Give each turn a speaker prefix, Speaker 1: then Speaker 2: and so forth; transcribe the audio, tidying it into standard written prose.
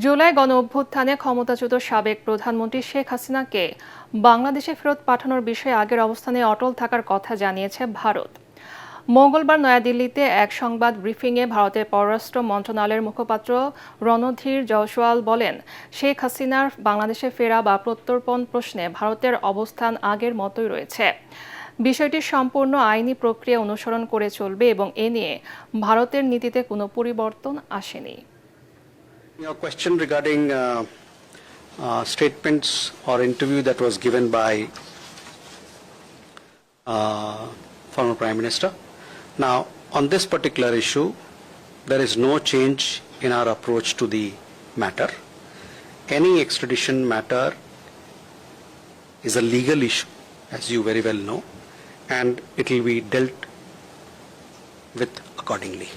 Speaker 1: জুলাই গণঅভ্যুত্থানে ক্ষমতাচ্যুত সাবেক প্রধানমন্ত্রী শেখ হাসিনাকে বাংলাদেশে ফেরত পাঠানোর বিষয়ে আগের অবস্থানে অটল থাকার কথা জানিয়েছে ভারত। মঙ্গলবার নয়াদিল্লিতে এক সংবাদ ব্রিফিংয়ে ভারতের পররাষ্ট্র মন্ত্রণালয়ের মুখপাত্র রণধীর জয়সওয়াল বলেন, শেখ হাসিনার বাংলাদেশে ফেরা বা প্রত্যর্পণ প্রশ্নে ভারতের অবস্থান আগের মতোই রয়েছে। বিষয়টি সম্পূর্ণ আইনি প্রক্রিয়া অনুসরণ করে চলবে এবং এ নিয়ে ভারতের নীতিতে কোনো পরিবর্তন আসেনি।
Speaker 2: Your question regarding statements or interview that was given by former Prime Minister. Now, on this particular issue, there is no change in our approach to the matter. Any extradition matter is a legal issue, as you very well know, and it will be dealt with accordingly.